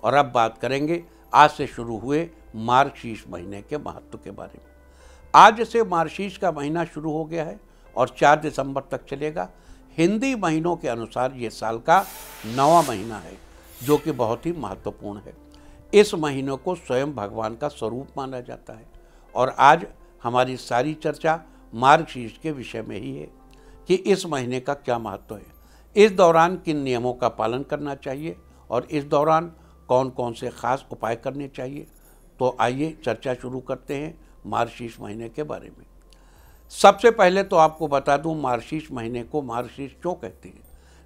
और अब बात करेंगे आज से शुरू हुए मार्गशीर्ष महीने के महत्व के बारे में। आज से मार्गशीर्ष का महीना शुरू हो गया है और 4 दिसंबर तक चलेगा। हिंदी महीनों के अनुसार ये साल का 9वां महीना है, जो कि बहुत ही महत्वपूर्ण है। इस महीनों को स्वयं भगवान का स्वरूप माना जाता है और आज हमारी सारी चर्चा मार्गशीर्ष के विषय में ही है कि इस महीने का क्या महत्व है, इस दौरान किन नियमों का पालन करना चाहिए और इस दौरान कौन कौन से खास उपाय करने चाहिए। तो आइए चर्चा शुरू करते हैं मार्गशीर्ष महीने के बारे में। सबसे पहले तो आपको बता दूं मार्गशीर्ष महीने को मार्गशीर्ष क्यों कहते हैं।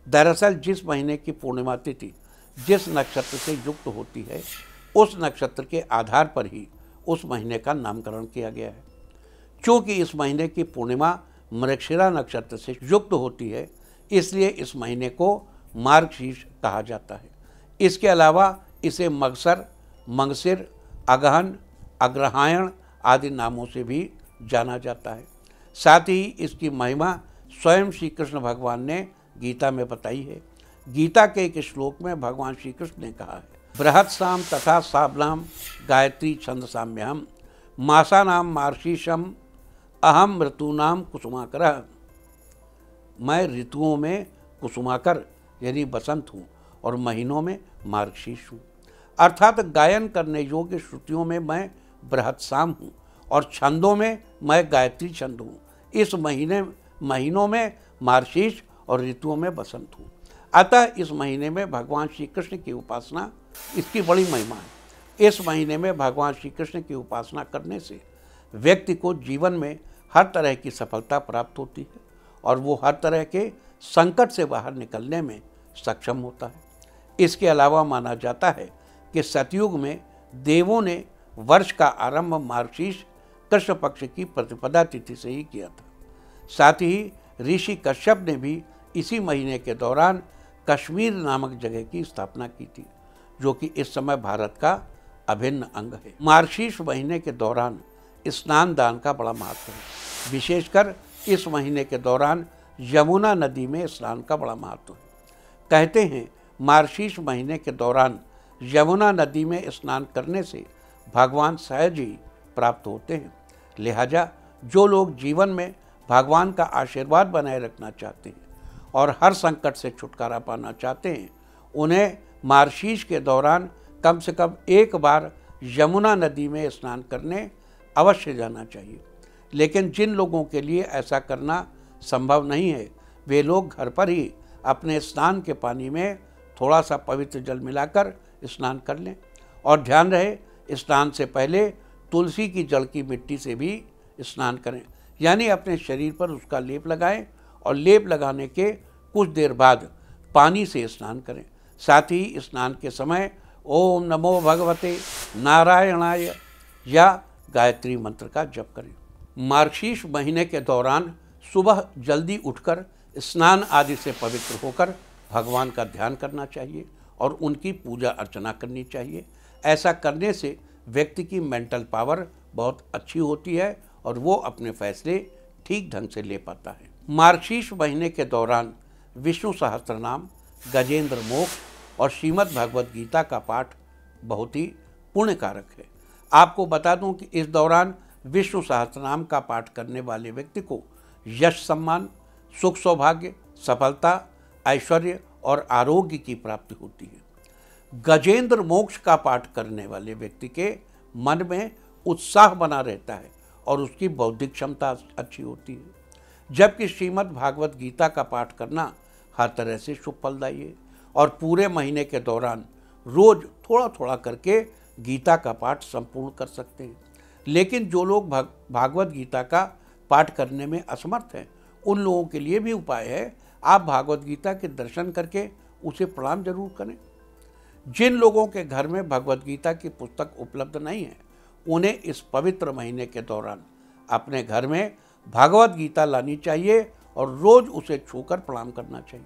दरअसल जिस महीने की पूर्णिमा तिथि जिस नक्षत्र से युक्त होती है, उस नक्षत्र के आधार पर ही उस महीने का नामकरण किया गया है। क्योंकि इस महीने की पूर्णिमा मृगशिरा नक्षत्र से युक्त होती है, इसलिए इस महीने को मार्गशीर्ष कहा जाता है। इसके अलावा इसे मगसर, मंगसिर, अगहन, अग्रहायण आदि नामों से भी जाना जाता है। साथ ही इसकी महिमा स्वयं श्री कृष्ण भगवान ने गीता में बताई है। गीता के एक श्लोक में भगवान श्री कृष्ण ने कहा है, बृहत्साम तथा साबलाम गायत्री छंद साम्यहम मासानाम मार्गशीर्षम अहम ऋतूनाम कुसुमाकर। मैं ऋतुओं में कुसुमाकर यानी बसंत हूँ और महीनों में मार्गशीर्ष हूँ। अर्थात गायन करने योग्य श्रुतियों में मैं बृहत्साम हूँ और छंदों में मैं गायत्री छंद हूँ। इस महीनों में मार्गशीर्ष और ऋतुओं में बसंत हूँ। अतः इस महीने में भगवान श्री कृष्ण की उपासना, इसकी बड़ी महिमा है। इस महीने में भगवान श्री कृष्ण की उपासना करने से व्यक्ति को जीवन में हर तरह की सफलता प्राप्त होती है और वो हर तरह के संकट से बाहर निकलने में सक्षम होता है। इसके अलावा माना जाता है कि सतयुग में देवों ने वर्ष का आरंभ मार्गशीर्ष कृष्ण पक्ष की प्रतिपदा तिथि से ही किया था। साथ ही ऋषि कश्यप ने भी इसी महीने के दौरान कश्मीर नामक जगह की स्थापना की थी, जो कि इस समय भारत का अभिन्न अंग है। मार्गशीर्ष महीने के दौरान स्नान दान का बड़ा महत्व है। विशेषकर इस महीने के दौरान यमुना नदी में स्नान का बड़ा महत्व है। कहते हैं मार्गशीर्ष महीने के दौरान यमुना नदी में स्नान करने से भगवान सहज ही प्राप्त होते हैं। लिहाजा जो लोग जीवन में भगवान का आशीर्वाद बनाए रखना चाहते हैं और हर संकट से छुटकारा पाना चाहते हैं, उन्हें मार्गशीर्ष के दौरान कम से कम एक बार यमुना नदी में स्नान करने अवश्य जाना चाहिए। लेकिन जिन लोगों के लिए ऐसा करना संभव नहीं है, वे लोग घर पर ही अपने स्नान के पानी में थोड़ा सा पवित्र जल मिलाकर स्नान कर लें। और ध्यान रहे, स्नान से पहले तुलसी की जड़ की मिट्टी से भी स्नान करें, यानी अपने शरीर पर उसका लेप लगाएं और लेप लगाने के कुछ देर बाद पानी से स्नान करें। साथ ही स्नान के समय ओम नमो भगवते नारायणाय या गायत्री मंत्र का जप करें। मार्गशीर्ष महीने के दौरान सुबह जल्दी उठकर स्नान आदि से पवित्र होकर भगवान का ध्यान करना चाहिए और उनकी पूजा अर्चना करनी चाहिए। ऐसा करने से व्यक्ति की मेंटल पावर बहुत अच्छी होती है और वो अपने फैसले ठीक ढंग से ले पाता है। मार्गशीर्ष महीने के दौरान विष्णु सहस्त्रनाम, गजेंद्र मोक्ष और श्रीमद् भगवद गीता का पाठ बहुत ही पुण्यकारक है। आपको बता दूं कि इस दौरान विष्णु सहस्त्रनाम का पाठ करने वाले व्यक्ति को यश, सम्मान, सुख, सौभाग्य, सफलता, ऐश्वर्य और आरोग्य की प्राप्ति होती है। गजेंद्र मोक्ष का पाठ करने वाले व्यक्ति के मन में उत्साह बना रहता है और उसकी बौद्धिक क्षमता अच्छी होती है। जबकि श्रीमद् भागवत गीता का पाठ करना हर तरह से शुभ फलदायी है और पूरे महीने के दौरान रोज थोड़ा थोड़ा करके गीता का पाठ संपूर्ण कर सकते हैं। लेकिन जो लोग भागवत गीता का पाठ करने में असमर्थ हैं, उन लोगों के लिए भी उपाय है, आप भागवत गीता के दर्शन करके उसे प्रणाम जरूर करें। जिन लोगों के घर में भगवत गीता की पुस्तक उपलब्ध नहीं है, उन्हें इस पवित्र महीने के दौरान अपने घर में भगवत गीता लानी चाहिए और रोज उसे छूकर प्रणाम करना चाहिए।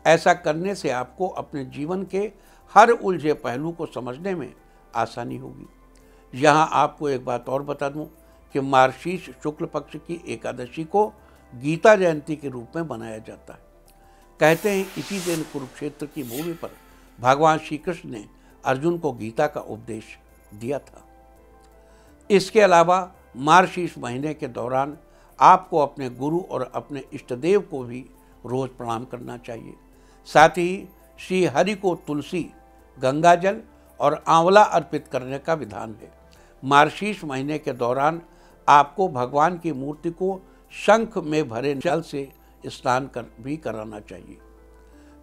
ऐसा करने से आपको अपने जीवन के हर उलझे पहलू को समझने में आसानी होगी। यहाँ आपको एक बात और बता दूँ कि मार्गशीर्ष शुक्ल पक्ष की एकादशी को गीता जयंती के रूप में मनाया जाता है। कहते हैं इसी दिन कुरुक्षेत्र की भूमि पर भगवान श्री कृष्ण ने अर्जुन को गीता का उपदेश दिया था। इसके अलावा मार्गशीर्ष महीने के दौरान आपको अपने गुरु और अपने इष्टदेव को भी रोज प्रणाम करना चाहिए। साथ ही श्री हरि को तुलसी, गंगाजल और आंवला अर्पित करने का विधान है। मार्गशीर्ष महीने के दौरान आपको भगवान की मूर्ति को शंख में भरे जल से स्नान भी कराना चाहिए।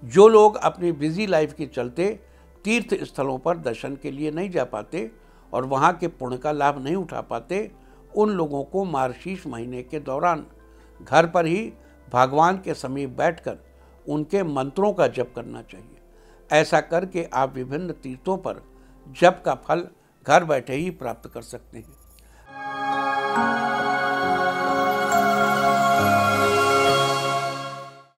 जो लोग अपनी बिजी लाइफ के चलते तीर्थ स्थलों पर दर्शन के लिए नहीं जा पाते और वहाँ के पुण्य का लाभ नहीं उठा पाते, उन लोगों को मार्गशीर्ष महीने के दौरान घर पर ही भगवान के समीप बैठकर उनके मंत्रों का जप करना चाहिए। ऐसा करके आप विभिन्न तीर्थों पर जप का फल घर बैठे ही प्राप्त कर सकते हैं।